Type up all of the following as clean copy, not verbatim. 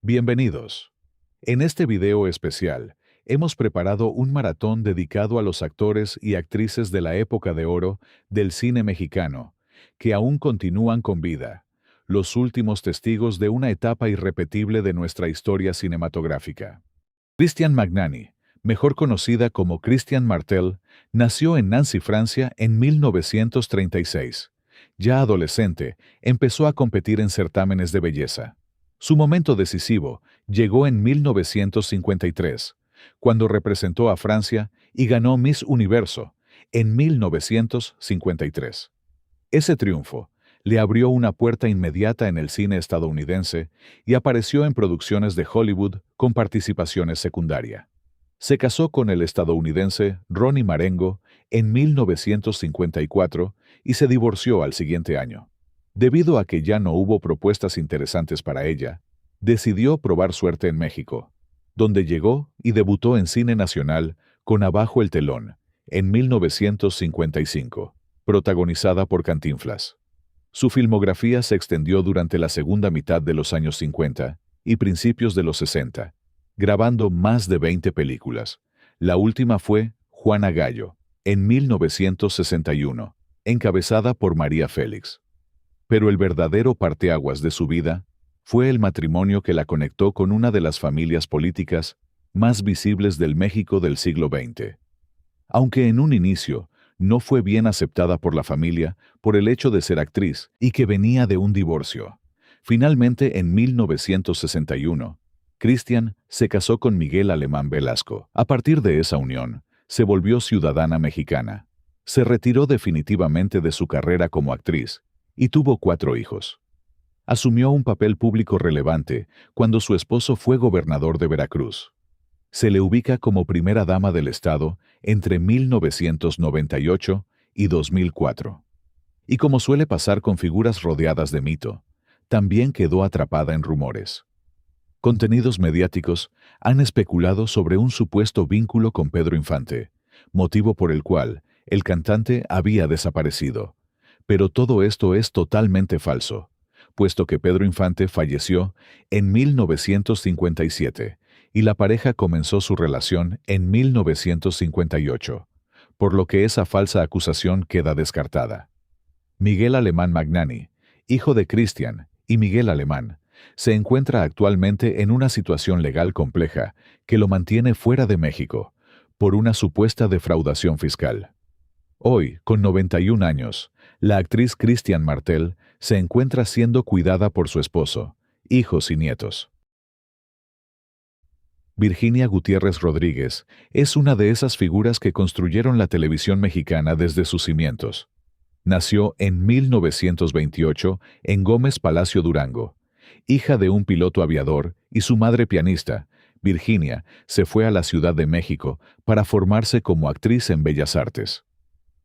Bienvenidos. En este video especial, hemos preparado un maratón dedicado a los actores y actrices de la época de oro del cine mexicano, que aún continúan con vida, los últimos testigos de una etapa irrepetible de nuestra historia cinematográfica. Christian Magnani, mejor conocida como Christian Martel, nació en Nancy, Francia, en 1936. Ya adolescente, empezó a competir en certámenes de belleza. Su momento decisivo llegó en 1953, cuando representó a Francia y ganó Miss Universo en 1953. Ese triunfo le abrió una puerta inmediata en el cine estadounidense y apareció en producciones de Hollywood con participaciones secundaria. Se casó con el estadounidense Ronnie Marengo en 1954 y se divorció al siguiente año. Debido a que ya no hubo propuestas interesantes para ella, decidió probar suerte en México, donde llegó y debutó en cine nacional con Abajo el telón, en 1955, protagonizada por Cantinflas. Su filmografía se extendió durante la segunda mitad de los años 50 y principios de los 60, grabando más de 20 películas. La última fue Juana Gallo, en 1961, encabezada por María Félix. Pero el verdadero parteaguas de su vida fue el matrimonio que la conectó con una de las familias políticas más visibles del México del siglo XX. Aunque en un inicio no fue bien aceptada por la familia por el hecho de ser actriz y que venía de un divorcio, finalmente en 1961, Christian se casó con Miguel Alemán Velasco. A partir de esa unión, se volvió ciudadana mexicana. Se retiró definitivamente de su carrera como actriz y tuvo 4 hijos. Asumió un papel público relevante cuando su esposo fue gobernador de Veracruz. Se le ubica como primera dama del Estado entre 1998 y 2004. Y como suele pasar con figuras rodeadas de mito, también quedó atrapada en rumores. Contenidos mediáticos han especulado sobre un supuesto vínculo con Pedro Infante, motivo por el cual el cantante había desaparecido. Pero todo esto es totalmente falso, puesto que Pedro Infante falleció en 1957 y la pareja comenzó su relación en 1958, por lo que esa falsa acusación queda descartada. Miguel Alemán Magnani, hijo de Christian y Miguel Alemán, se encuentra actualmente en una situación legal compleja que lo mantiene fuera de México, por una supuesta defraudación fiscal. Hoy, con 91 años, la actriz Christian Martel se encuentra siendo cuidada por su esposo, hijos y nietos. Virginia Gutiérrez Rodríguez es una de esas figuras que construyeron la televisión mexicana desde sus cimientos. Nació en 1928 en Gómez Palacio, Durango. Hija de un piloto aviador y su madre pianista, Virginia se fue a la Ciudad de México para formarse como actriz en Bellas Artes.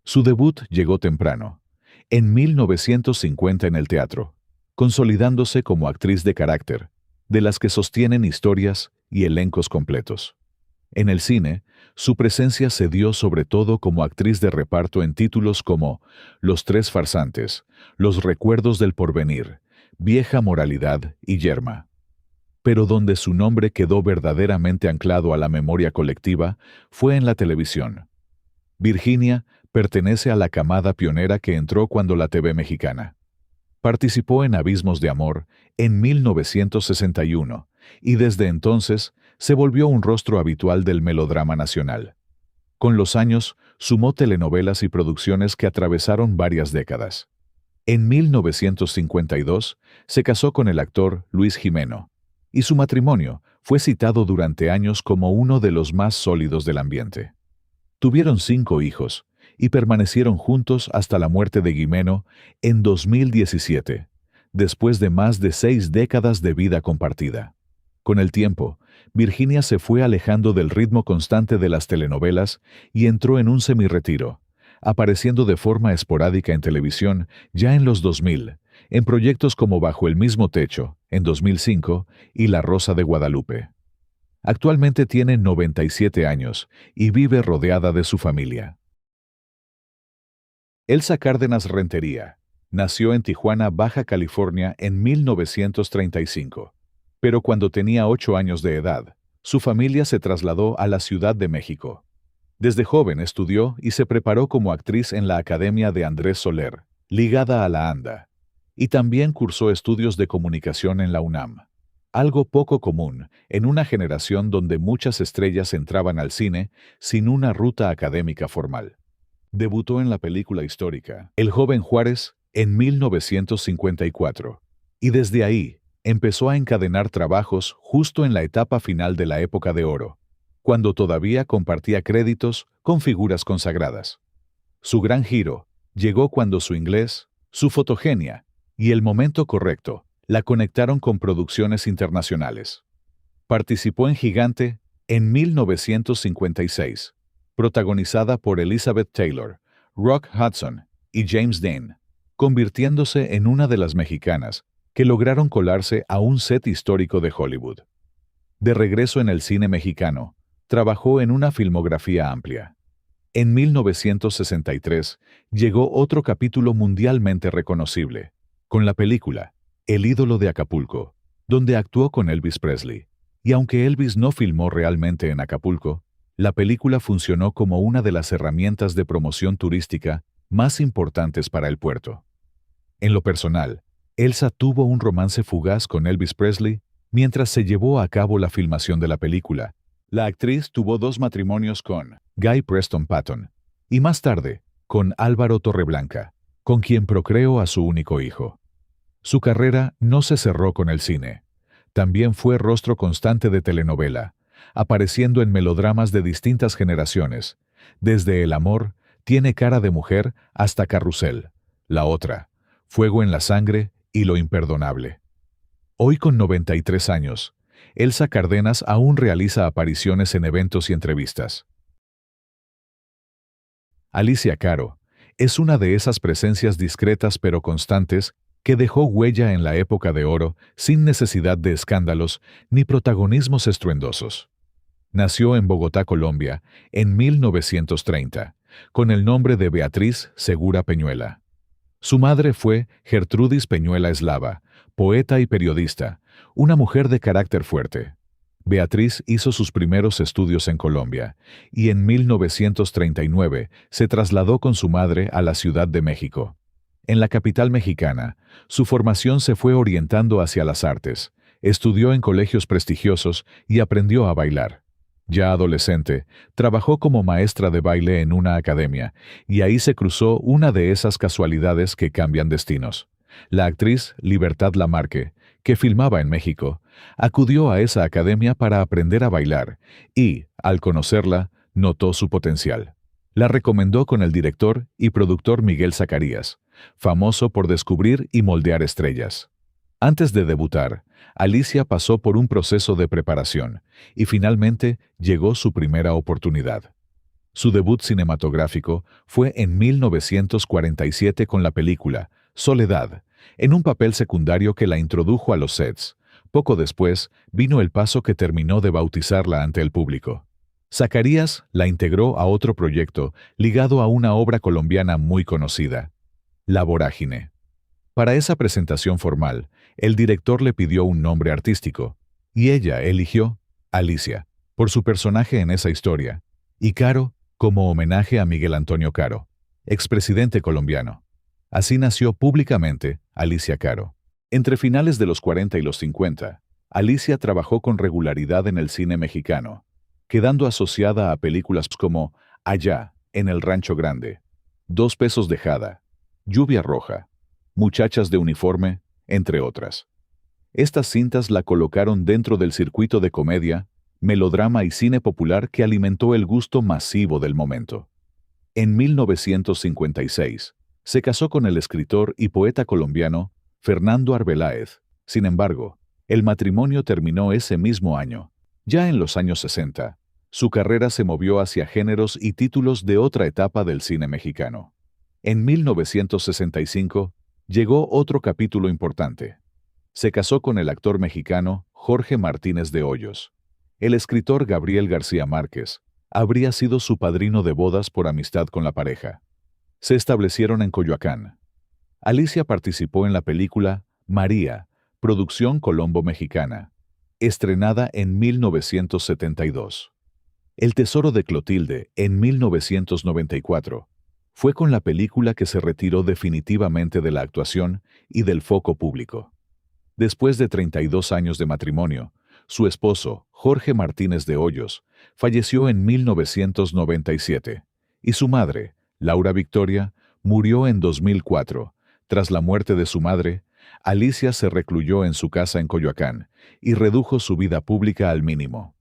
Su debut llegó temprano, en 1950 en el teatro, consolidándose como actriz de carácter, de las que sostienen historias y elencos completos. En el cine, su presencia se dio sobre todo como actriz de reparto en títulos como Los Tres Farsantes, Los Recuerdos del Porvenir, Vieja Moralidad y Yerma. Pero donde su nombre quedó verdaderamente anclado a la memoria colectiva fue en la televisión. Virginia pertenece a la camada pionera que entró cuando la TV mexicana. Participó en Abismos de Amor en 1961 y desde entonces se volvió un rostro habitual del melodrama nacional. Con los años, sumó telenovelas y producciones que atravesaron varias décadas. En 1952 se casó con el actor Luis Jimeno, y su matrimonio fue citado durante años como uno de los más sólidos del ambiente. Tuvieron 5 hijos y permanecieron juntos hasta la muerte de Jimeno en 2017, después de más de 6 décadas de vida compartida. Con el tiempo, Virginia se fue alejando del ritmo constante de las telenovelas y entró en un semirretiro, apareciendo de forma esporádica en televisión ya en los 2000, en proyectos como Bajo el mismo techo, en 2005, y La Rosa de Guadalupe. Actualmente tiene 97 años y vive rodeada de su familia. Elsa Cárdenas Rentería nació en Tijuana, Baja California, en 1935. Pero cuando tenía 8 años de edad, su familia se trasladó a la Ciudad de México. Desde joven estudió y se preparó como actriz en la Academia de Andrés Soler, ligada a la ANDA, y también cursó estudios de comunicación en la UNAM. Algo poco común en una generación donde muchas estrellas entraban al cine sin una ruta académica formal. Debutó en la película histórica El joven Juárez en 1954, y desde ahí empezó a encadenar trabajos justo en la etapa final de la época de oro, cuando todavía compartía créditos con figuras consagradas. Su gran giro llegó cuando su inglés, su fotogenia y el momento correcto la conectaron con producciones internacionales. Participó en Gigante en 1956, protagonizada por Elizabeth Taylor, Rock Hudson y James Dean, convirtiéndose en una de las mexicanas que lograron colarse a un set histórico de Hollywood. De regreso en el cine mexicano, trabajó en una filmografía amplia. En 1963 llegó otro capítulo mundialmente reconocible, con la película El ídolo de Acapulco, donde actuó con Elvis Presley. Y aunque Elvis no filmó realmente en Acapulco, la película funcionó como una de las herramientas de promoción turística más importantes para el puerto. En lo personal, Elsa tuvo un romance fugaz con Elvis Presley mientras se llevó a cabo la filmación de la película. La actriz tuvo 2 matrimonios con Guy Preston Patton y más tarde con Álvaro Torreblanca, con quien procreó a su único hijo. Su carrera no se cerró con el cine. También fue rostro constante de telenovela, apareciendo en melodramas de distintas generaciones, desde El amor, Tiene cara de mujer, hasta Carrusel, La otra, Fuego en la sangre y Lo imperdonable. Hoy con 93 años, Elsa Cárdenas aún realiza apariciones en eventos y entrevistas. Alicia Caro es una de esas presencias discretas pero constantes que dejó huella en la época de oro sin necesidad de escándalos ni protagonismos estruendosos. Nació en Bogotá, Colombia, en 1930, con el nombre de Beatriz Segura Peñuela. Su madre fue Gertrudis Peñuela Eslava, poeta y periodista, una mujer de carácter fuerte. Beatriz hizo sus primeros estudios en Colombia y en 1939 se trasladó con su madre a la Ciudad de México. En la capital mexicana, su formación se fue orientando hacia las artes, estudió en colegios prestigiosos y aprendió a bailar. Ya adolescente, trabajó como maestra de baile en una academia, y ahí se cruzó una de esas casualidades que cambian destinos. La actriz Libertad Lamarque, que filmaba en México, acudió a esa academia para aprender a bailar y, al conocerla, notó su potencial. La recomendó con el director y productor Miguel Zacarías, famoso por descubrir y moldear estrellas. Antes de debutar, Alicia pasó por un proceso de preparación y finalmente llegó su primera oportunidad. Su debut cinematográfico fue en 1947 con la película Soledad, en un papel secundario que la introdujo a los sets. Poco después vino el paso que terminó de bautizarla ante el público. Zacarías la integró a otro proyecto ligado a una obra colombiana muy conocida, La Vorágine. Para esa presentación formal, el director le pidió un nombre artístico, y ella eligió Alicia, por su personaje en esa historia, y Caro como homenaje a Miguel Antonio Caro, expresidente colombiano. Así nació públicamente Alicia Caro. Entre finales de los 40 y los 50, Alicia trabajó con regularidad en el cine mexicano, quedando asociada a películas como Allá, en el Rancho Grande, 2 pesos de Jada, Lluvia Roja, Muchachas de uniforme, entre otras. Estas cintas la colocaron dentro del circuito de comedia, melodrama y cine popular que alimentó el gusto masivo del momento. En 1956, se casó con el escritor y poeta colombiano Fernando Arbeláez. Sin embargo, el matrimonio terminó ese mismo año. Ya en los años 60, su carrera se movió hacia géneros y títulos de otra etapa del cine mexicano. En 1965, llegó otro capítulo importante. Se casó con el actor mexicano Jorge Martínez de Hoyos. El escritor Gabriel García Márquez habría sido su padrino de bodas por amistad con la pareja. Se establecieron en Coyoacán. Alicia participó en la película María, producción Colombo Mexicana, estrenada en 1972. El tesoro de Clotilde, en 1994. Fue con la película que se retiró definitivamente de la actuación y del foco público. Después de 32 años de matrimonio, su esposo, Jorge Martínez de Hoyos, falleció en 1997, y su madre, Laura Victoria, murió en 2004. Tras la muerte de su madre, Alicia se recluyó en su casa en Coyoacán y redujo su vida pública al mínimo.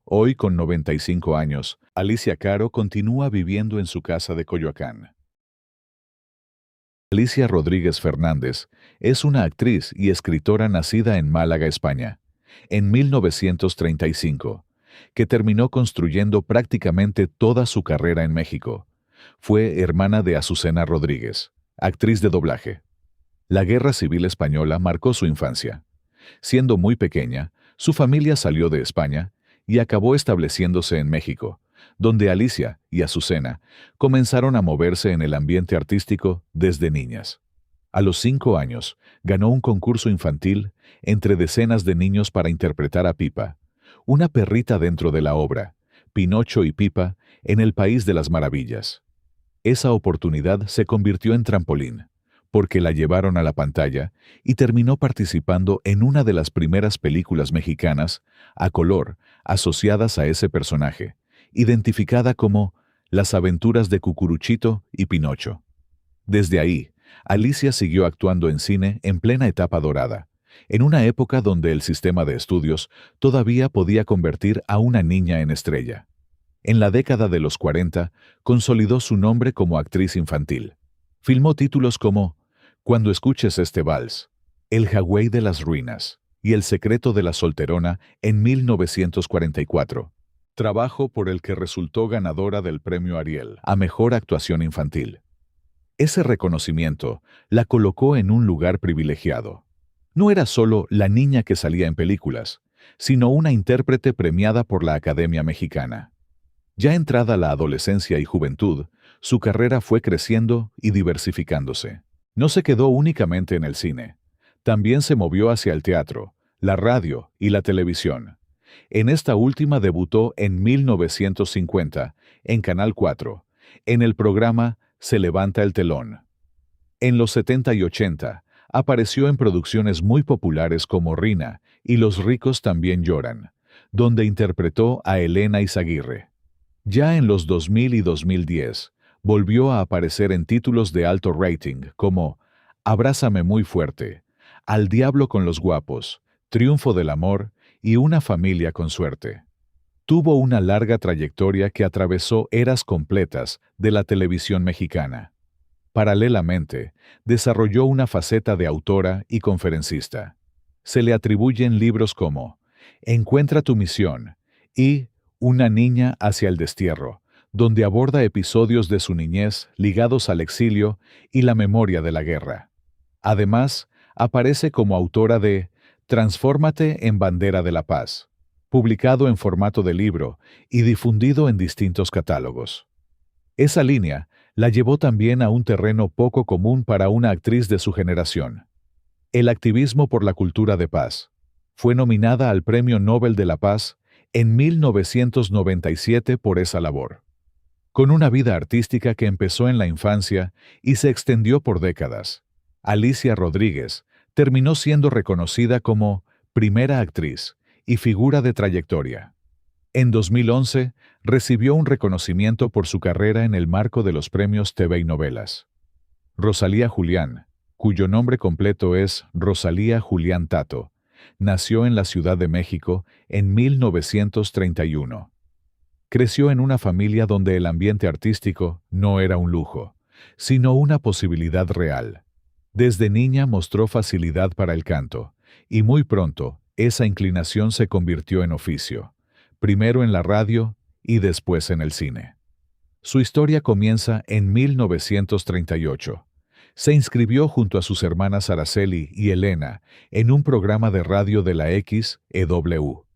Hoy, con 95 años, Alicia Caro continúa viviendo en su casa de Coyoacán. Alicia Rodríguez Fernández es una actriz y escritora nacida en Málaga, España, en 1935, que terminó construyendo prácticamente toda su carrera en México. Fue hermana de Azucena Rodríguez, actriz de doblaje. La Guerra Civil Española marcó su infancia. Siendo muy pequeña, su familia salió de España y acabó estableciéndose en México, donde Alicia y Azucena comenzaron a moverse en el ambiente artístico desde niñas. A los 5 años, ganó un concurso infantil entre decenas de niños para interpretar a Pipa, una perrita dentro de la obra, Pinocho y Pipa en el País de las Maravillas. Esa oportunidad se convirtió en trampolín, porque la llevaron a la pantalla y terminó participando en una de las primeras películas mexicanas, a color, asociadas a ese personaje, identificada como Las aventuras de Cucuruchito y Pinocho. Desde ahí, Alicia siguió actuando en cine en plena etapa dorada, en una época donde el sistema de estudios todavía podía convertir a una niña en estrella. En la década de los 40, consolidó su nombre como actriz infantil. Filmó títulos como Cuando escuches este vals, El jagüey de las ruinas y El secreto de la solterona en 1944. Trabajo por el que resultó ganadora del Premio Ariel a Mejor Actuación Infantil. Ese reconocimiento la colocó en un lugar privilegiado. No era solo la niña que salía en películas, sino una intérprete premiada por la Academia Mexicana. Ya entrada la adolescencia y juventud, su carrera fue creciendo y diversificándose. No se quedó únicamente en el cine. También se movió hacia el teatro, la radio y la televisión. En esta última debutó en 1950, en Canal 4, en el programa Se levanta el telón. En los 70 y 80, apareció en producciones muy populares como Rina y Los ricos también lloran, donde interpretó a Elena Izaguirre. Ya en los 2000 y 2010, volvió a aparecer en títulos de alto rating como Abrázame muy fuerte, Al diablo con los guapos, Triunfo del amor y Una familia con suerte. Tuvo una larga trayectoria que atravesó eras completas de la televisión mexicana. Paralelamente, desarrolló una faceta de autora y conferencista. Se le atribuyen libros como Encuentra tu misión y Una niña hacia el destierro, donde aborda episodios de su niñez ligados al exilio y la memoria de la guerra. Además, aparece como autora de Transfórmate en bandera de la paz, publicado en formato de libro y difundido en distintos catálogos. Esa línea la llevó también a un terreno poco común para una actriz de su generación: el activismo por la cultura de paz. Fue nominada al Premio Nobel de la Paz en 1997 por esa labor. Con una vida artística que empezó en la infancia y se extendió por décadas, Alicia Rodríguez terminó siendo reconocida como primera actriz y figura de trayectoria. En 2011, recibió un reconocimiento por su carrera en el marco de los premios TV y Novelas. Rosalía Julián, cuyo nombre completo es Rosalía Julián Tato, nació en la Ciudad de México en 1931. Creció en una familia donde el ambiente artístico no era un lujo, sino una posibilidad real. Desde niña mostró facilidad para el canto, y muy pronto esa inclinación se convirtió en oficio, primero en la radio y después en el cine. Su historia comienza en 1938. Se inscribió junto a sus hermanas Araceli y Elena en un programa de radio de la XEW.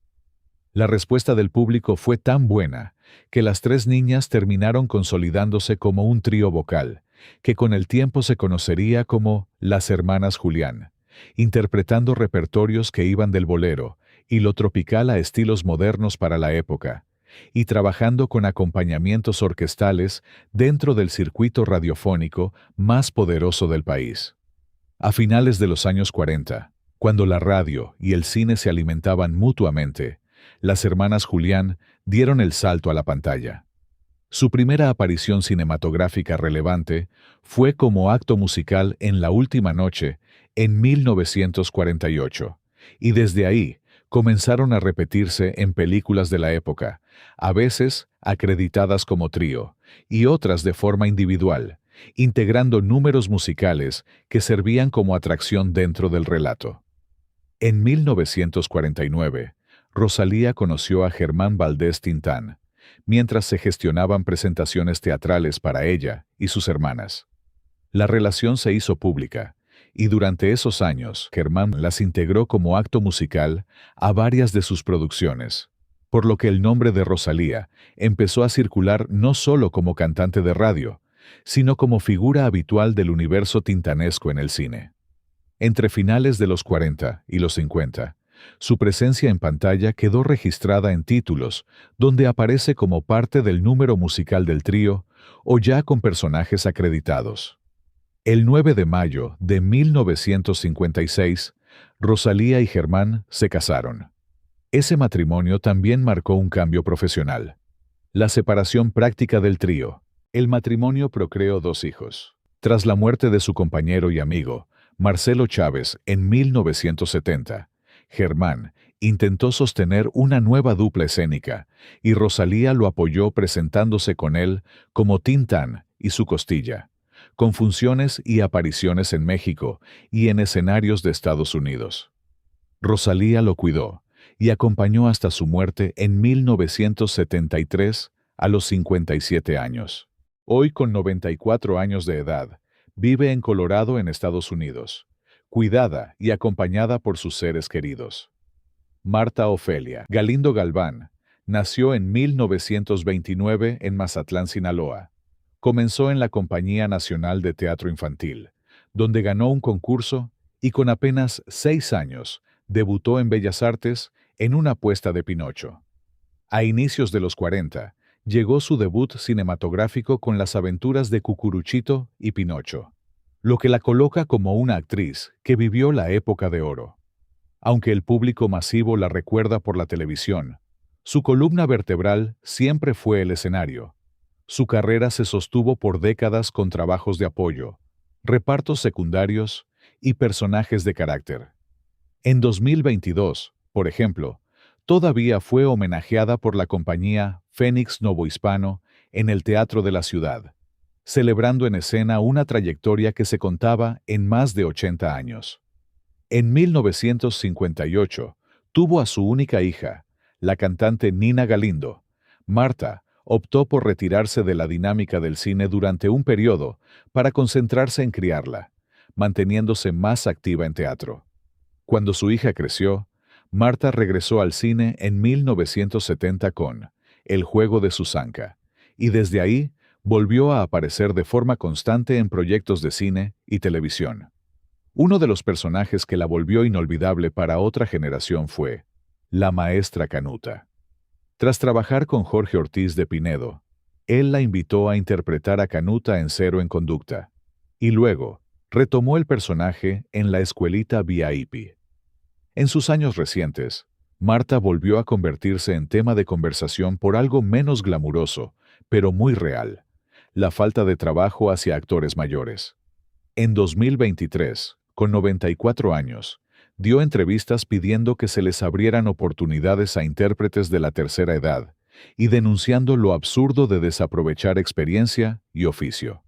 La respuesta del público fue tan buena que las 3 niñas terminaron consolidándose como un trío vocal, que con el tiempo se conocería como las Hermanas Julián, interpretando repertorios que iban del bolero y lo tropical a estilos modernos para la época, y trabajando con acompañamientos orquestales dentro del circuito radiofónico más poderoso del país. A finales de los años 40, cuando la radio y el cine se alimentaban mutuamente, las hermanas Julián dieron el salto a la pantalla. Su primera aparición cinematográfica relevante fue como acto musical en La Última Noche, en 1948, y desde ahí comenzaron a repetirse en películas de la época, a veces acreditadas como trío, y otras de forma individual, integrando números musicales que servían como atracción dentro del relato. En 1949, Rosalía conoció a Germán Valdés Tintán, mientras se gestionaban presentaciones teatrales para ella y sus hermanas. La relación se hizo pública, y durante esos años Germán las integró como acto musical a varias de sus producciones, por lo que el nombre de Rosalía empezó a circular no solo como cantante de radio, sino como figura habitual del universo tintanesco en el cine. Entre finales de los 40 y los 50, su presencia en pantalla quedó registrada en títulos donde aparece como parte del número musical del trío o ya con personajes acreditados. El 9 de mayo de 1956, Rosalía y Germán se casaron. Ese matrimonio también marcó un cambio profesional. La separación práctica del trío. El matrimonio procreó 2 hijos. Tras la muerte de su compañero y amigo, Marcelo Chávez, en 1970, Germán intentó sostener una nueva dupla escénica y Rosalía lo apoyó presentándose con él como Tintán y su costilla, con funciones y apariciones en México y en escenarios de Estados Unidos. Rosalía lo cuidó y acompañó hasta su muerte en 1973 a los 57 años. Hoy, con 94 años de edad, vive en Colorado, en Estados Unidos, cuidada y acompañada por sus seres queridos. Marta Ofelia Galindo Galván nació en 1929 en Mazatlán, Sinaloa. Comenzó en la Compañía Nacional de Teatro Infantil, donde ganó un concurso y con apenas 6 años debutó en Bellas Artes en una puesta de Pinocho. A inicios de los 40, llegó su debut cinematográfico con Las aventuras de Cucuruchito y Pinocho, lo que la coloca como una actriz que vivió la época de oro. Aunque el público masivo la recuerda por la televisión, su columna vertebral siempre fue el escenario. Su carrera se sostuvo por décadas con trabajos de apoyo, repartos secundarios y personajes de carácter. En 2022, por ejemplo, todavía fue homenajeada por la compañía Fénix Novohispano en el Teatro de la Ciudad, celebrando en escena una trayectoria que se contaba en más de 80 años. En 1958, tuvo a su única hija, la cantante Nina Galindo. Marta optó por retirarse de la dinámica del cine durante un periodo para concentrarse en criarla, manteniéndose más activa en teatro. Cuando su hija creció, Marta regresó al cine en 1970 con El juego de Susanka, y desde ahí volvió a aparecer de forma constante en proyectos de cine y televisión. Uno de los personajes que la volvió inolvidable para otra generación fue la maestra Canuta. Tras trabajar con Jorge Ortiz de Pinedo, él la invitó a interpretar a Canuta en Cero en Conducta, y luego retomó el personaje en La Escuelita VIP. En sus años recientes, Marta volvió a convertirse en tema de conversación por algo menos glamuroso, pero muy real: la falta de trabajo hacia actores mayores. En 2023, con 94 años, dio entrevistas pidiendo que se les abrieran oportunidades a intérpretes de la tercera edad y denunciando lo absurdo de desaprovechar experiencia y oficio.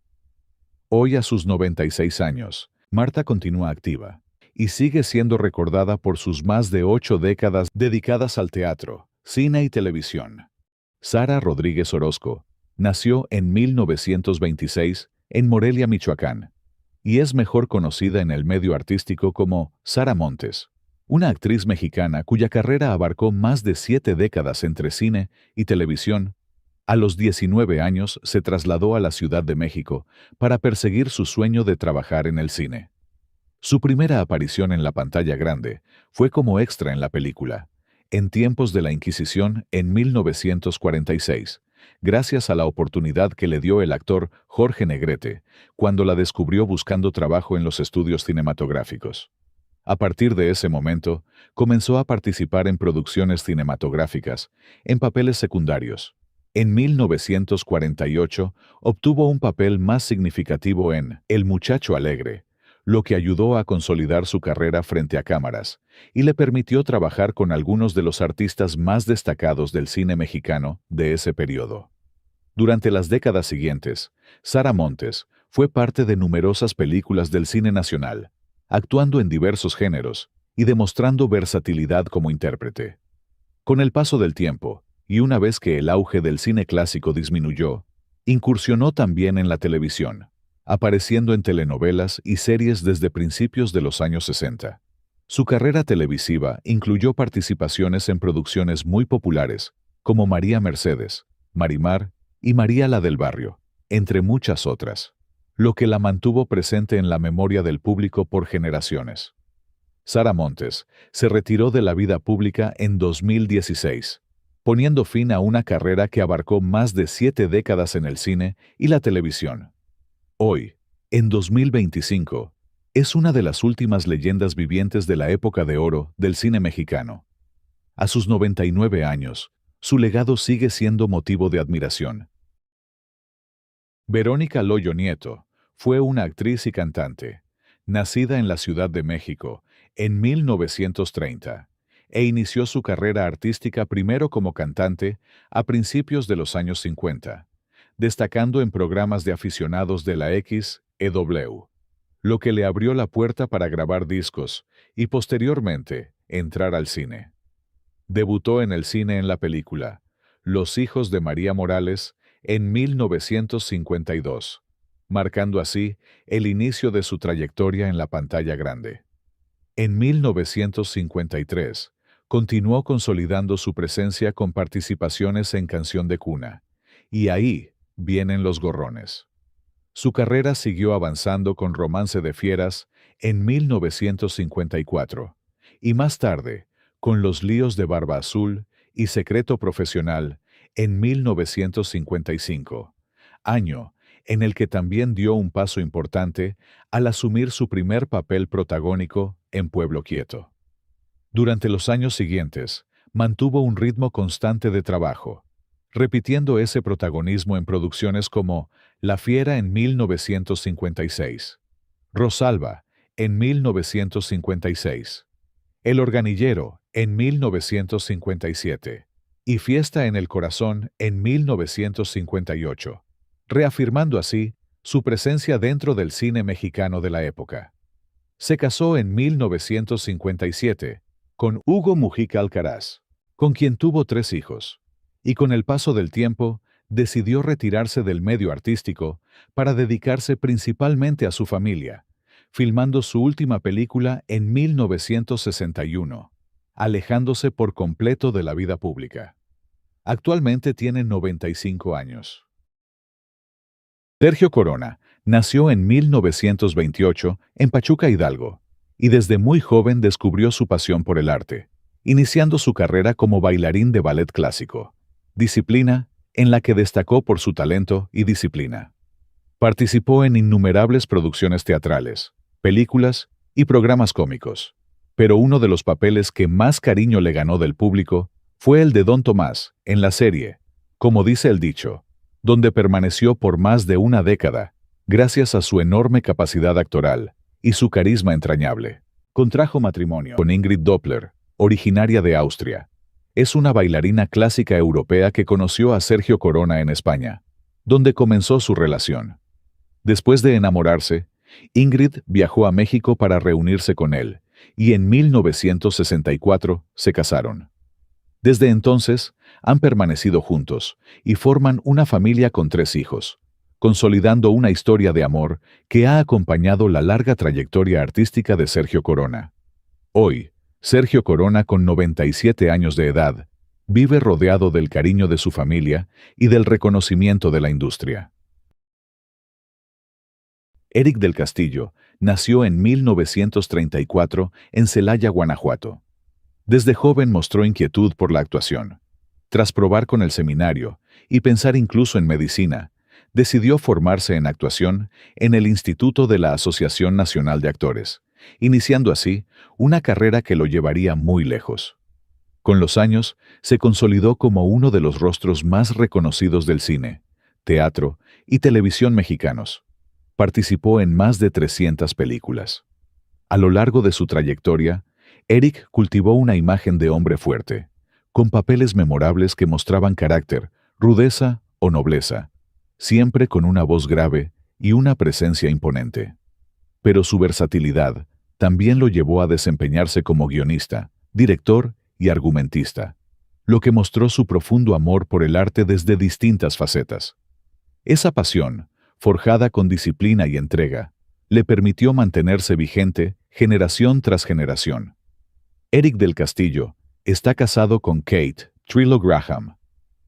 Hoy, a sus 96 años, Marta continúa activa y sigue siendo recordada por sus más de 8 décadas dedicadas al teatro, cine y televisión. Sara Rodríguez Orozco nació en 1926 en Morelia, Michoacán, y es mejor conocida en el medio artístico como Sara Montes, una actriz mexicana cuya carrera abarcó más de 7 décadas entre cine y televisión. A los 19 años se trasladó a la Ciudad de México para perseguir su sueño de trabajar en el cine. Su primera aparición en la pantalla grande fue como extra en la película en tiempos de la Inquisición en 1946, gracias a la oportunidad que le dio el actor Jorge Negrete, cuando la descubrió buscando trabajo en los estudios cinematográficos. A partir de ese momento, comenzó a participar en producciones cinematográficas, en papeles secundarios. En 1948, obtuvo un papel más significativo en El muchacho alegre, lo que ayudó a consolidar su carrera frente a cámaras y le permitió trabajar con algunos de los artistas más destacados del cine mexicano de ese periodo. Durante las décadas siguientes, Sara Montes fue parte de numerosas películas del cine nacional, actuando en diversos géneros y demostrando versatilidad como intérprete. Con el paso del tiempo, y una vez que el auge del cine clásico disminuyó, incursionó también en la televisión, apareciendo en telenovelas y series desde principios de los años 60. Su carrera televisiva incluyó participaciones en producciones muy populares, como María Mercedes, Marimar y María la del Barrio, entre muchas otras, lo que la mantuvo presente en la memoria del público por generaciones. Sara Montes se retiró de la vida pública en 2016, poniendo fin a una carrera que abarcó más de 7 décadas en el cine y la televisión. Hoy, en 2025, es una de las últimas leyendas vivientes de la época de oro del cine mexicano. A sus 99 años, su legado sigue siendo motivo de admiración. Verónica Loyo Nieto fue una actriz y cantante, nacida en la Ciudad de México en 1930, e inició su carrera artística primero como cantante a principios de los años 50, destacando en programas de aficionados de la XEW, lo que le abrió la puerta para grabar discos y posteriormente entrar al cine. Debutó en el cine en la película Los hijos de María Morales en 1952, marcando así el inicio de su trayectoria en la pantalla grande. En 1953, continuó consolidando su presencia con participaciones en Canción de Cuna, y Ahí vienen los gorrones. Su carrera siguió avanzando con Romance de Fieras en 1954, y más tarde, con Los líos de Barba Azul y Secreto Profesional en 1955, año en el que también dio un paso importante al asumir su primer papel protagónico en Pueblo Quieto. Durante los años siguientes, mantuvo un ritmo constante de trabajo, repitiendo ese protagonismo en producciones como La Fiera en 1956, Rosalba en 1956, El Organillero en 1957 y Fiesta en el Corazón en 1958, reafirmando así su presencia dentro del cine mexicano de la época. Se casó en 1957 con Hugo Mujica Alcaraz, con quien tuvo 3 hijos, y con el paso del tiempo decidió retirarse del medio artístico para dedicarse principalmente a su familia, filmando su última película en 1961, alejándose por completo de la vida pública. Actualmente tiene 95 años. Sergio Corona nació en 1928 en Pachuca, Hidalgo, y desde muy joven descubrió su pasión por el arte, iniciando su carrera como bailarín de ballet clásico, disciplina en la que destacó por su talento y disciplina. Participó en innumerables producciones teatrales, películas y programas cómicos, pero uno de los papeles que más cariño le ganó del público fue el de Don Tomás en la serie, Como dice el dicho, donde permaneció por más de una década, gracias a su enorme capacidad actoral y su carisma entrañable. Contrajo matrimonio con Ingrid Doppler, originaria de Austria. Es una bailarina clásica europea que conoció a Sergio Corona en España, donde comenzó su relación. Después de enamorarse, Ingrid viajó a México para reunirse con él, y en 1964 se casaron. Desde entonces, han permanecido juntos y forman una familia con 3 hijos, consolidando una historia de amor que ha acompañado la larga trayectoria artística de Sergio Corona. Hoy, Sergio Corona, con 97 años de edad, vive rodeado del cariño de su familia y del reconocimiento de la industria. Eric del Castillo nació en 1934 en Celaya, Guanajuato. Desde joven mostró inquietud por la actuación. Tras probar con el seminario y pensar incluso en medicina, decidió formarse en actuación en el Instituto de la Asociación Nacional de Actores, iniciando así una carrera que lo llevaría muy lejos. Con los años, se consolidó como uno de los rostros más reconocidos del cine, teatro y televisión mexicanos. Participó en más de 300 películas. A lo largo de su trayectoria, Eric cultivó una imagen de hombre fuerte, con papeles memorables que mostraban carácter, rudeza o nobleza, siempre con una voz grave y una presencia imponente. Pero su versatilidad también lo llevó a desempeñarse como guionista, director y argumentista, lo que mostró su profundo amor por el arte desde distintas facetas. Esa pasión, forjada con disciplina y entrega, le permitió mantenerse vigente generación tras generación. Eric del Castillo está casado con Kate Trillo Graham.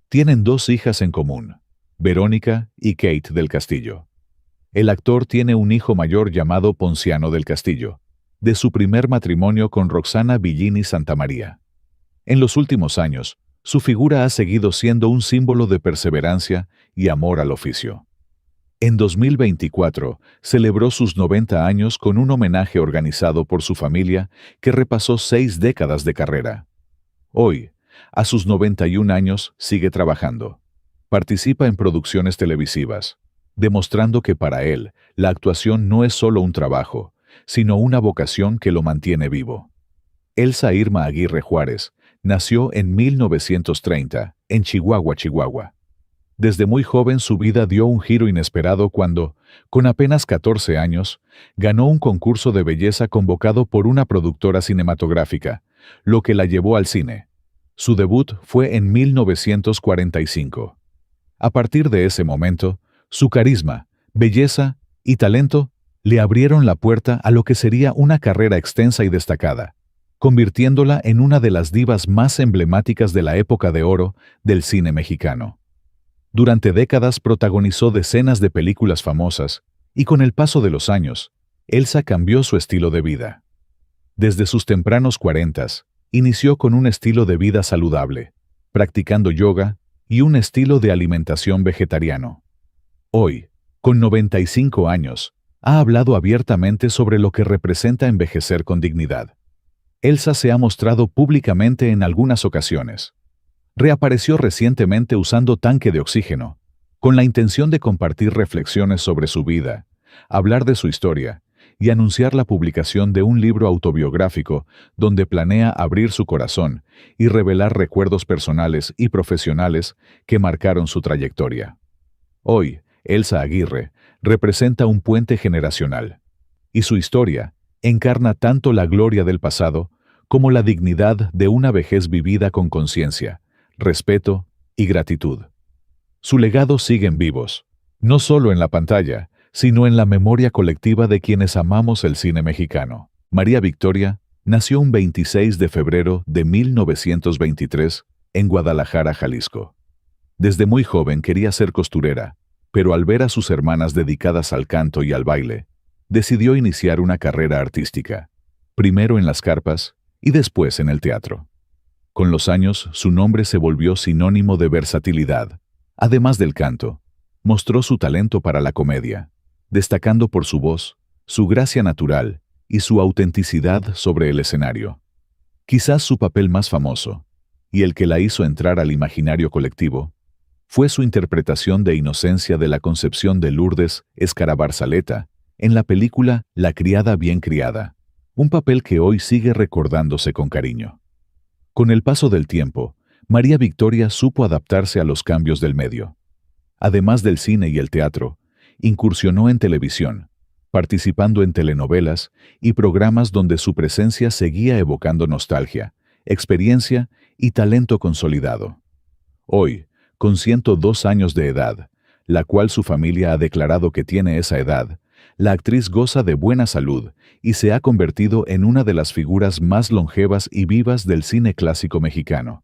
Tienen 2 hijas en común, Verónica y Kate del Castillo. El actor tiene un hijo mayor llamado Ponciano del Castillo, de su primer matrimonio con Roxana Villini Santamaría. En los últimos años, su figura ha seguido siendo un símbolo de perseverancia y amor al oficio. En 2024, celebró sus 90 años con un homenaje organizado por su familia que repasó 6 décadas de carrera. Hoy, a sus 91 años, sigue trabajando. Participa en producciones televisivas, demostrando que para él, la actuación no es solo un trabajo, sino una vocación que lo mantiene vivo. Elsa Irma Aguirre Juárez nació en 1930, en Chihuahua, Chihuahua. Desde muy joven su vida dio un giro inesperado cuando, con apenas 14 años, ganó un concurso de belleza convocado por una productora cinematográfica, lo que la llevó al cine. Su debut fue en 1945. A partir de ese momento, su carisma, belleza y talento le abrieron la puerta a lo que sería una carrera extensa y destacada, convirtiéndola en una de las divas más emblemáticas de la época de oro del cine mexicano. Durante décadas protagonizó decenas de películas famosas, y con el paso de los años, Elsa cambió su estilo de vida. Desde sus tempranos 40s, inició con un estilo de vida saludable, practicando yoga y un estilo de alimentación vegetariano. Hoy, con 95 años, ha hablado abiertamente sobre lo que representa envejecer con dignidad. Elsa se ha mostrado públicamente en algunas ocasiones. Reapareció recientemente usando tanque de oxígeno, con la intención de compartir reflexiones sobre su vida, hablar de su historia y anunciar la publicación de un libro autobiográfico donde planea abrir su corazón y revelar recuerdos personales y profesionales que marcaron su trayectoria. Hoy, Elsa Aguirre representa un puente generacional, y su historia encarna tanto la gloria del pasado como la dignidad de una vejez vivida con conciencia, respeto y gratitud. Su legado siguen vivos, no solo en la pantalla, sino en la memoria colectiva de quienes amamos el cine mexicano. María Victoria nació un 26 de febrero de 1923 en Guadalajara, Jalisco. Desde muy joven quería ser costurera, pero al ver a sus hermanas dedicadas al canto y al baile, decidió iniciar una carrera artística, primero en las carpas y después en el teatro. Con los años, su nombre se volvió sinónimo de versatilidad. Además del canto, mostró su talento para la comedia, destacando por su voz, su gracia natural y su autenticidad sobre el escenario. Quizás su papel más famoso, y el que la hizo entrar al imaginario colectivo, fue su interpretación de Inocencia de la Concepción de Lourdes Escarabarzaleta en la película La criada bien criada, un papel que hoy sigue recordándose con cariño. Con el paso del tiempo, María Victoria supo adaptarse a los cambios del medio. Además del cine y el teatro, incursionó en televisión, participando en telenovelas y programas donde su presencia seguía evocando nostalgia, experiencia y talento consolidado. Hoy, con 102 años de edad, la cual su familia ha declarado que tiene esa edad, la actriz goza de buena salud y se ha convertido en una de las figuras más longevas y vivas del cine clásico mexicano.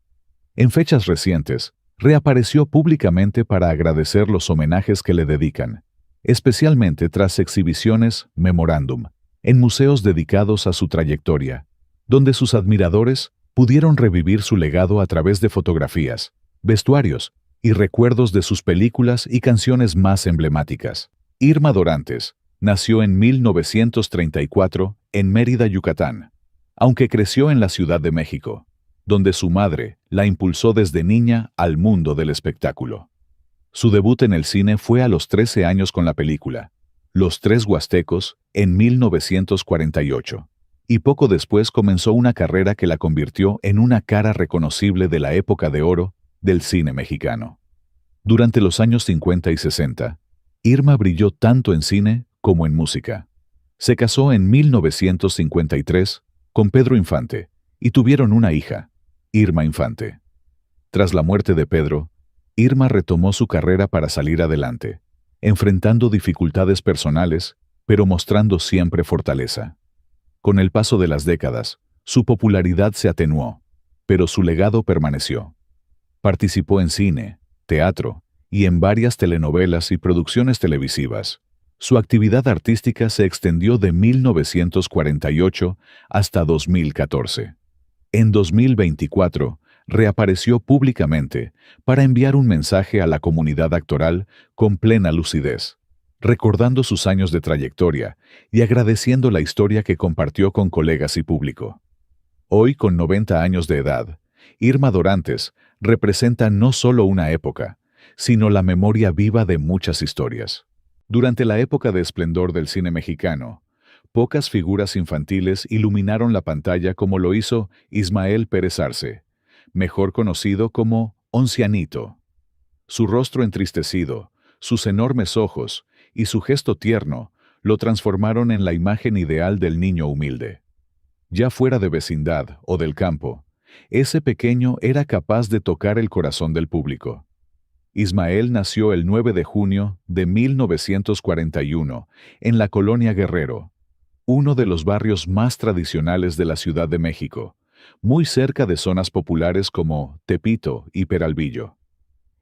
En fechas recientes, reapareció públicamente para agradecer los homenajes que le dedican, especialmente tras exhibiciones memorándum en museos dedicados a su trayectoria, donde sus admiradores pudieron revivir su legado a través de fotografías, vestuarios y recuerdos de sus películas y canciones más emblemáticas. Irma Dorantes nació en 1934 en Mérida, Yucatán, aunque creció en la Ciudad de México, donde su madre la impulsó desde niña al mundo del espectáculo. Su debut en el cine fue a los 13 años con la película Los Tres Huastecos en 1948, y poco después comenzó una carrera que la convirtió en una cara reconocible de la época de oro del cine mexicano. Durante los años 50 y 60, Irma brilló tanto en cine como en música. Se casó en 1953 con Pedro Infante y tuvieron una hija, Irma Infante. Tras la muerte de Pedro, Irma retomó su carrera para salir adelante, enfrentando dificultades personales, pero mostrando siempre fortaleza. Con el paso de las décadas, su popularidad se atenuó, pero su legado permaneció. Participó en cine, teatro y en varias telenovelas y producciones televisivas. Su actividad artística se extendió de 1948 hasta 2014. En 2024, reapareció públicamente para enviar un mensaje a la comunidad actoral con plena lucidez, recordando sus años de trayectoria y agradeciendo la historia que compartió con colegas y público. Hoy, con 90 años de edad, Irma Dorantes representa no solo una época, sino la memoria viva de muchas historias. Durante la época de esplendor del cine mexicano, pocas figuras infantiles iluminaron la pantalla como lo hizo Ismael Pérez Arce, mejor conocido como Oncianito. Su rostro entristecido, sus enormes ojos y su gesto tierno lo transformaron en la imagen ideal del niño humilde. Ya fuera de vecindad o del campo, ese pequeño era capaz de tocar el corazón del público. Ismael nació el 9 de junio de 1941 en la Colonia Guerrero, uno de los barrios más tradicionales de la Ciudad de México, muy cerca de zonas populares como Tepito y Peralvillo.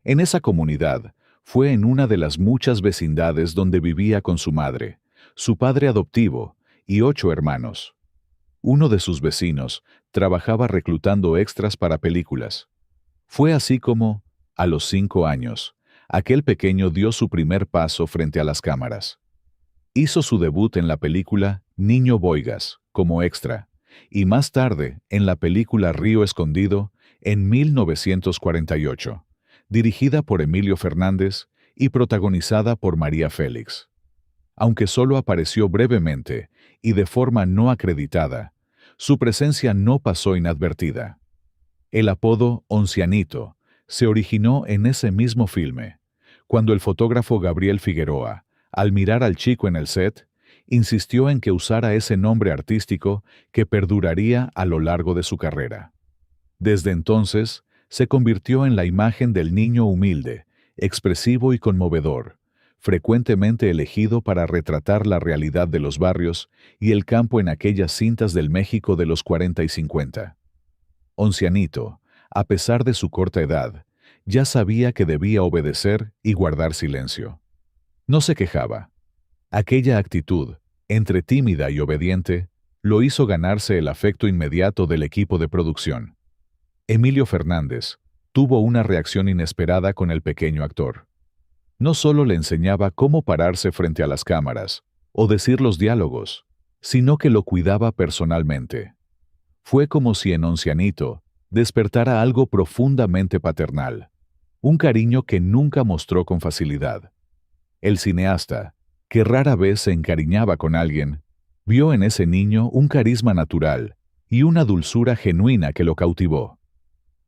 En esa comunidad, fue en una de las muchas vecindades donde vivía con su madre, su padre adoptivo y 8 hermanos. Uno de sus vecinos trabajaba reclutando extras para películas. Fue así como, a los 5 años, aquel pequeño dio su primer paso frente a las cámaras. Hizo su debut en la película Niño Boigas, como extra, y más tarde en la película Río Escondido en 1948, dirigida por Emilio Fernández y protagonizada por María Félix. Aunque solo apareció brevemente y de forma no acreditada, su presencia no pasó inadvertida. El apodo Oncianito se originó en ese mismo filme, cuando el fotógrafo Gabriel Figueroa, al mirar al chico en el set, insistió en que usara ese nombre artístico que perduraría a lo largo de su carrera. Desde entonces, se convirtió en la imagen del niño humilde, expresivo y conmovedor, frecuentemente elegido para retratar la realidad de los barrios y el campo en aquellas cintas del México de los 40 y 50. Oncianito, a pesar de su corta edad, ya sabía que debía obedecer y guardar silencio. No se quejaba. Aquella actitud, entre tímida y obediente, lo hizo ganarse el afecto inmediato del equipo de producción. Emilio Fernández tuvo una reacción inesperada con el pequeño actor. No solo le enseñaba cómo pararse frente a las cámaras o decir los diálogos, sino que lo cuidaba personalmente. Fue como si en Oncianito despertara algo profundamente paternal, un cariño que nunca mostró con facilidad. El cineasta, que rara vez se encariñaba con alguien, vio en ese niño un carisma natural y una dulzura genuina que lo cautivó.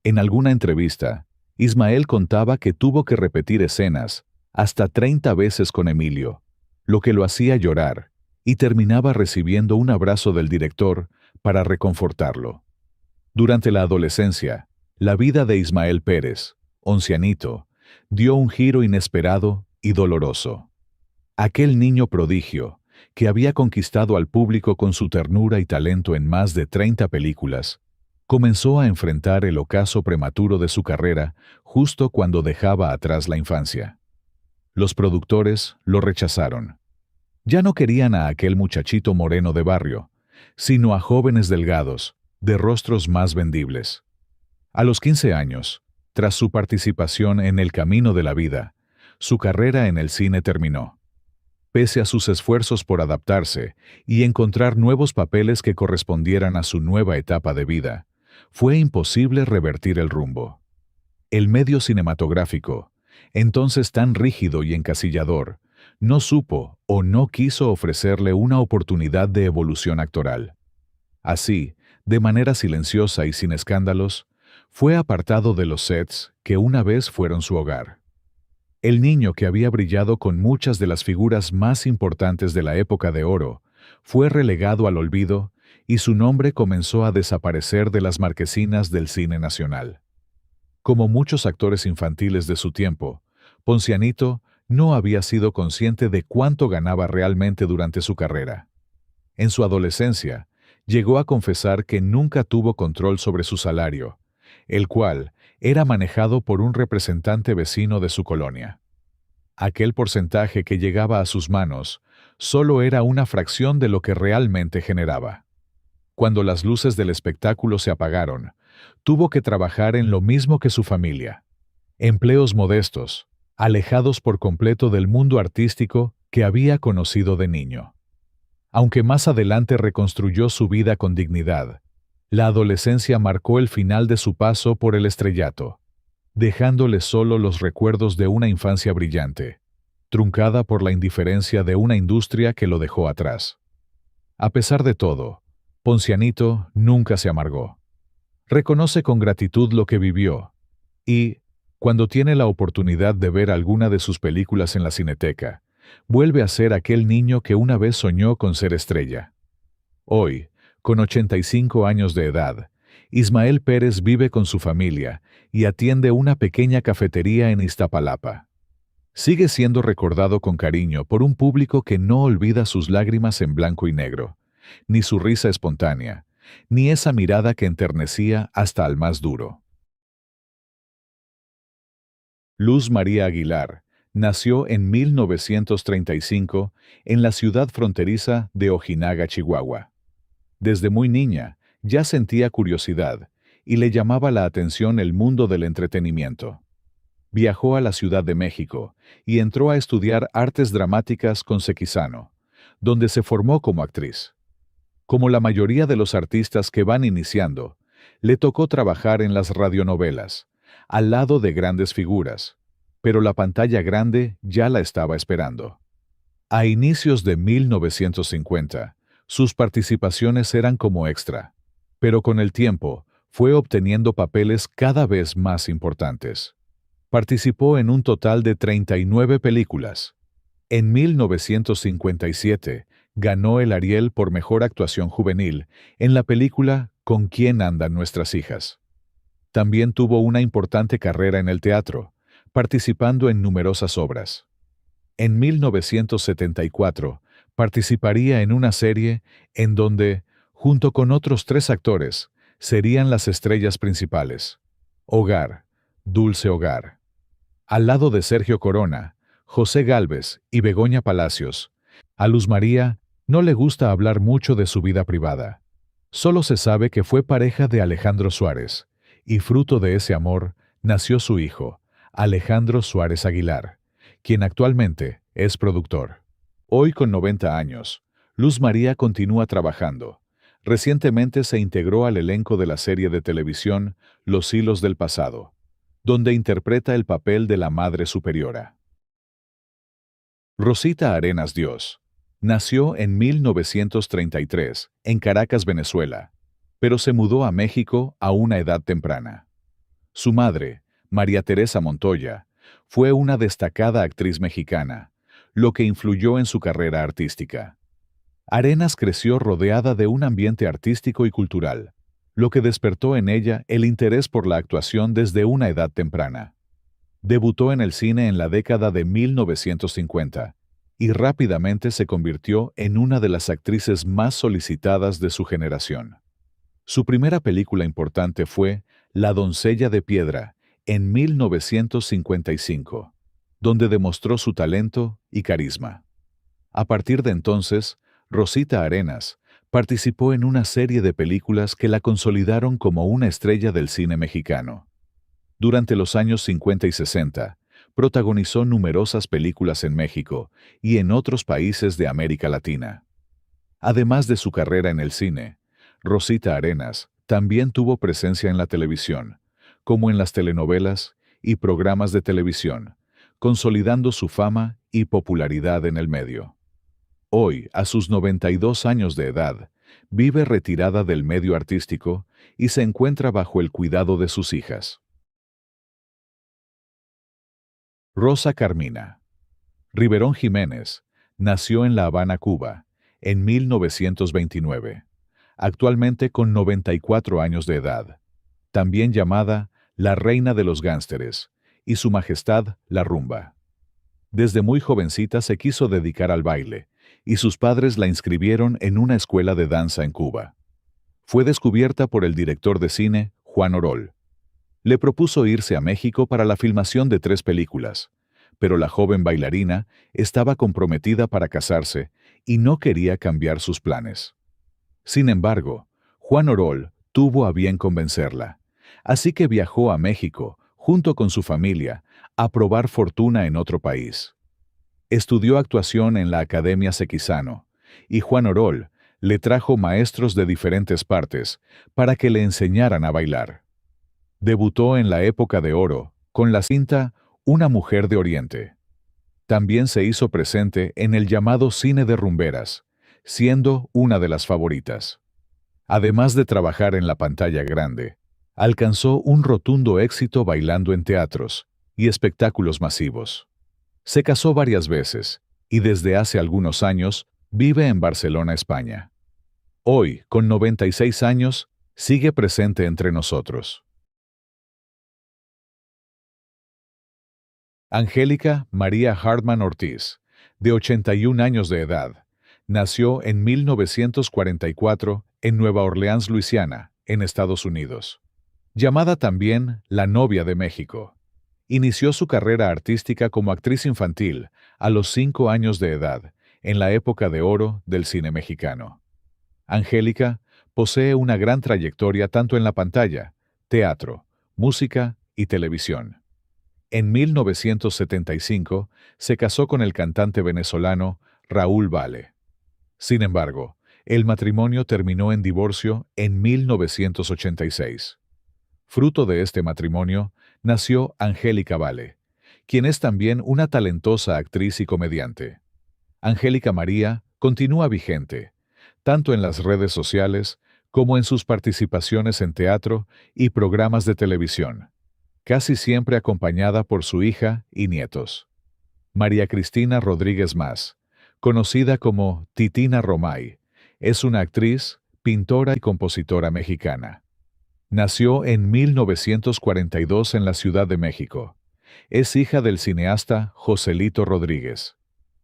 En alguna entrevista, Ismael contaba que tuvo que repetir escenas hasta 30 veces con Emilio, lo que lo hacía llorar, y terminaba recibiendo un abrazo del director para reconfortarlo. Durante la adolescencia, la vida de Ismael Pérez, Oncianito, dio un giro inesperado y doloroso. Aquel niño prodigio, que había conquistado al público con su ternura y talento en más de 30 películas, comenzó a enfrentar el ocaso prematuro de su carrera justo cuando dejaba atrás la infancia. Los productores lo rechazaron. Ya no querían a aquel muchachito moreno de barrio, sino a jóvenes delgados, de rostros más vendibles. A los 15 años, tras su participación en El Camino de la Vida, su carrera en el cine terminó. Pese a sus esfuerzos por adaptarse y encontrar nuevos papeles que correspondieran a su nueva etapa de vida, fue imposible revertir el rumbo. El medio cinematográfico, entonces tan rígido y encasillador, no supo o no quiso ofrecerle una oportunidad de evolución actoral. Así, de manera silenciosa y sin escándalos, fue apartado de los sets que una vez fueron su hogar. El niño que había brillado con muchas de las figuras más importantes de la época de oro, fue relegado al olvido y su nombre comenzó a desaparecer de las marquesinas del cine nacional. Como muchos actores infantiles de su tiempo, Poncianito no había sido consciente de cuánto ganaba realmente durante su carrera. En su adolescencia, llegó a confesar que nunca tuvo control sobre su salario, el cual era manejado por un representante vecino de su colonia. Aquel porcentaje que llegaba a sus manos solo era una fracción de lo que realmente generaba. Cuando las luces del espectáculo se apagaron, tuvo que trabajar en lo mismo que su familia. Empleos modestos, alejados por completo del mundo artístico que había conocido de niño. Aunque más adelante reconstruyó su vida con dignidad, la adolescencia marcó el final de su paso por el estrellato, dejándole solo los recuerdos de una infancia brillante, truncada por la indiferencia de una industria que lo dejó atrás. A pesar de todo, Poncianito nunca se amargó. Reconoce con gratitud lo que vivió y, cuando tiene la oportunidad de ver alguna de sus películas en la Cineteca, vuelve a ser aquel niño que una vez soñó con ser estrella. Hoy, con 85 años de edad, Ismael Pérez vive con su familia y atiende una pequeña cafetería en Iztapalapa. Sigue siendo recordado con cariño por un público que no olvida sus lágrimas en blanco y negro, ni su risa espontánea, ni esa mirada que enternecía hasta al más duro. Luz María Aguilar nació en 1935 en la ciudad fronteriza de Ojinaga, Chihuahua. Desde muy niña ya sentía curiosidad y le llamaba la atención el mundo del entretenimiento. Viajó a la Ciudad de México y entró a estudiar artes dramáticas con Sequizano, donde se formó como actriz. Como la mayoría de los artistas que van iniciando, le tocó trabajar en las radionovelas, al lado de grandes figuras, pero la pantalla grande ya la estaba esperando. A inicios de 1950, sus participaciones eran como extra, pero con el tiempo fue obteniendo papeles cada vez más importantes. Participó en un total de 39 películas. En 1957 ganó el Ariel por Mejor Actuación Juvenil en la película ¿Con quién andan nuestras hijas? También tuvo una importante carrera en el teatro, participando en numerosas obras. En 1974 participaría en una serie en donde, junto con otros 3 actores, serían las estrellas principales. Hogar, Dulce Hogar. Al lado de Sergio Corona, José Gálvez y Begoña Palacios, a Luz María no le gusta hablar mucho de su vida privada. Solo se sabe que fue pareja de Alejandro Suárez, y fruto de ese amor nació su hijo, Alejandro Suárez Aguilar, quien actualmente es productor. Hoy con 90 años, Luz María continúa trabajando. Recientemente se integró al elenco de la serie de televisión Los Hilos del Pasado, donde interpreta el papel de la Madre Superiora. Rosita Arenas Dios nació en 1933 en Caracas, Venezuela, pero se mudó a México a una edad temprana. Su madre, María Teresa Montoya, fue una destacada actriz mexicana, lo que influyó en su carrera artística. Arenas creció rodeada de un ambiente artístico y cultural, lo que despertó en ella el interés por la actuación desde una edad temprana. Debutó en el cine en la década de 1950 y rápidamente se convirtió en una de las actrices más solicitadas de su generación. Su primera película importante fue La doncella de piedra, en 1955, donde demostró su talento y carisma. A partir de entonces, Rosita Arenas Participó en una serie de películas que la consolidaron como una estrella del cine mexicano. Durante los años 50 y 60, protagonizó numerosas películas en México y en otros países de América Latina. Además de su carrera en el cine, Rosita Arenas también tuvo presencia en la televisión, como en las telenovelas y programas de televisión, consolidando su fama y popularidad en el medio. Hoy, a sus 92 años de edad, vive retirada del medio artístico y se encuentra bajo el cuidado de sus hijas. Rosa Carmina Riverón Jiménez nació en La Habana, Cuba, en 1929, actualmente con 94 años de edad, también llamada la Reina de los Gánsteres y Su Majestad la Rumba. Desde muy jovencita se quiso dedicar al baile, y sus padres la inscribieron en una escuela de danza en Cuba. Fue descubierta por el director de cine, Juan Orol. Le propuso irse a México para la filmación de 3 películas, pero la joven bailarina estaba comprometida para casarse y no quería cambiar sus planes. Sin embargo, Juan Orol tuvo a bien convencerla, así que viajó a México, junto con su familia, a probar fortuna en otro país. Estudió actuación en la Academia Sequizano, y Juan Orol le trajo maestros de diferentes partes para que le enseñaran a bailar. Debutó en la época de oro, con la cinta Una mujer de Oriente. También se hizo presente en el llamado cine de rumberas, siendo una de las favoritas. Además de trabajar en la pantalla grande, alcanzó un rotundo éxito bailando en teatros y espectáculos masivos. Se casó varias veces y desde hace algunos años vive en Barcelona, España. Hoy, con 96 años, sigue presente entre nosotros. Angélica María Hartman Ortiz, de 81 años de edad, nació en 1944 en Nueva Orleans, Luisiana, en Estados Unidos. Llamada también la novia de México. Inició su carrera artística como actriz infantil a los 5 años de edad, en la época de oro del cine mexicano. Angélica posee una gran trayectoria tanto en la pantalla, teatro, música y televisión. En 1975 se casó con el cantante venezolano Raúl Vale. Sin embargo, el matrimonio terminó en divorcio en 1986. Fruto de este matrimonio nació Angélica Vale, quien es también una talentosa actriz y comediante. Angélica María continúa vigente, tanto en las redes sociales como en sus participaciones en teatro y programas de televisión, casi siempre acompañada por su hija y nietos. María Cristina Rodríguez Mas, conocida como Titina Romay, es una actriz, pintora y compositora mexicana. Nació en 1942 en la Ciudad de México. Es hija del cineasta Joselito Rodríguez.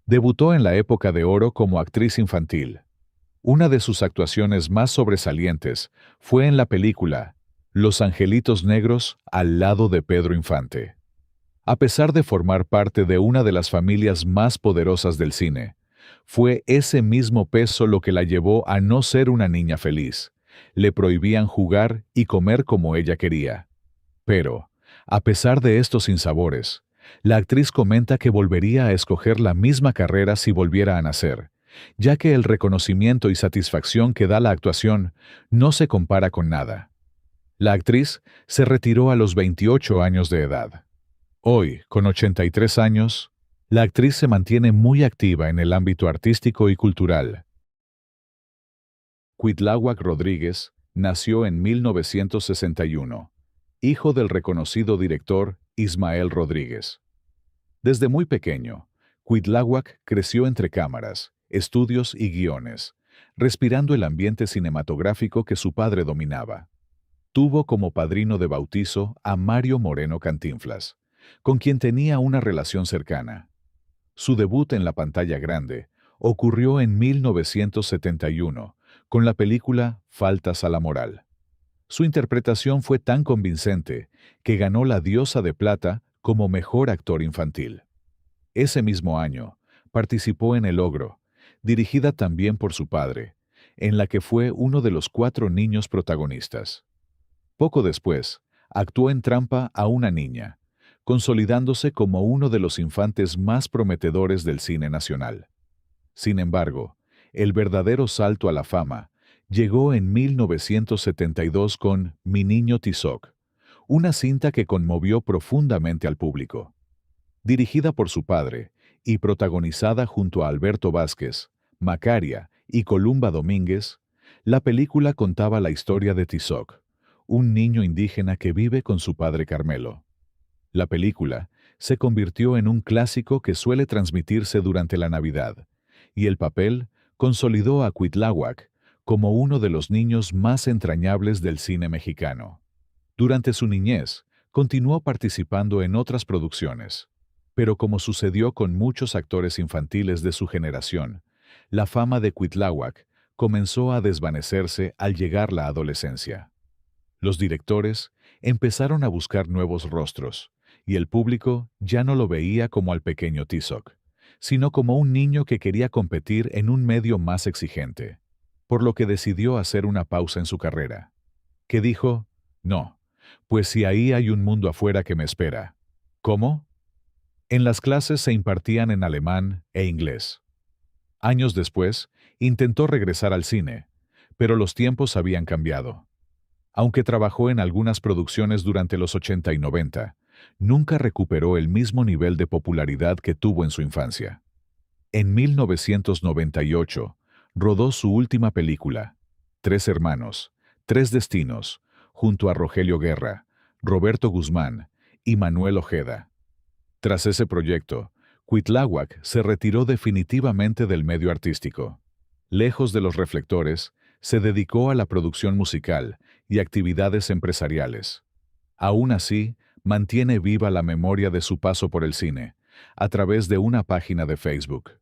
Debutó en la época de oro como actriz infantil. Una de sus actuaciones más sobresalientes fue en la película Los Angelitos Negros al lado de Pedro Infante. A pesar de formar parte de una de las familias más poderosas del cine, fue ese mismo peso lo que la llevó a no ser una niña feliz. Le prohibían jugar y comer como ella quería. Pero, a pesar de estos sinsabores, la actriz comenta que volvería a escoger la misma carrera si volviera a nacer, ya que el reconocimiento y satisfacción que da la actuación no se compara con nada. La actriz se retiró a los 28 años de edad. Hoy, con 83 años, la actriz se mantiene muy activa en el ámbito artístico y cultural. Cuitláhuac Rodríguez nació en 1961, hijo del reconocido director Ismael Rodríguez. Desde muy pequeño, Cuitláhuac creció entre cámaras, estudios y guiones, respirando el ambiente cinematográfico que su padre dominaba. Tuvo como padrino de bautizo a Mario Moreno Cantinflas, con quien tenía una relación cercana. Su debut en la pantalla grande ocurrió en 1971, con la película Faltas a la moral. Su interpretación fue tan convincente que ganó la Diosa de Plata como mejor actor infantil. Ese mismo año, participó en El Ogro, dirigida también por su padre, en la que fue uno de los 4 niños protagonistas. Poco después, actuó en Trampa a una niña, consolidándose como uno de los infantes más prometedores del cine nacional. Sin embargo, el verdadero salto a la fama llegó en 1972 con Mi niño Tizoc, una cinta que conmovió profundamente al público. Dirigida por su padre y protagonizada junto a Alberto Vázquez, Macaria y Columba Domínguez, la película contaba la historia de Tizoc, un niño indígena que vive con su padre Carmelo. La película se convirtió en un clásico que suele transmitirse durante la Navidad, y el papel consolidó a Cuitláhuac como uno de los niños más entrañables del cine mexicano. Durante su niñez, continuó participando en otras producciones, pero como sucedió con muchos actores infantiles de su generación, la fama de Cuitláhuac comenzó a desvanecerse al llegar la adolescencia. Los directores empezaron a buscar nuevos rostros, y el público ya no lo veía como al pequeño Tizoc, sino como un niño que quería competir en un medio más exigente, por lo que decidió hacer una pausa en su carrera. Que dijo, no, pues si ahí hay un mundo afuera que me espera. ¿Cómo? En las clases se impartían en alemán e inglés. Años después, intentó regresar al cine, pero los tiempos habían cambiado. Aunque trabajó en algunas producciones durante los 80 y 90, nunca recuperó el mismo nivel de popularidad que tuvo en su infancia. En 1998, rodó su última película, Tres hermanos, tres destinos, junto a Rogelio Guerra, Roberto Guzmán y Manuel Ojeda. Tras ese proyecto, Cuitláhuac se retiró definitivamente del medio artístico. Lejos de los reflectores, se dedicó a la producción musical y actividades empresariales. Aún así, mantiene viva la memoria de su paso por el cine, a través de una página de Facebook.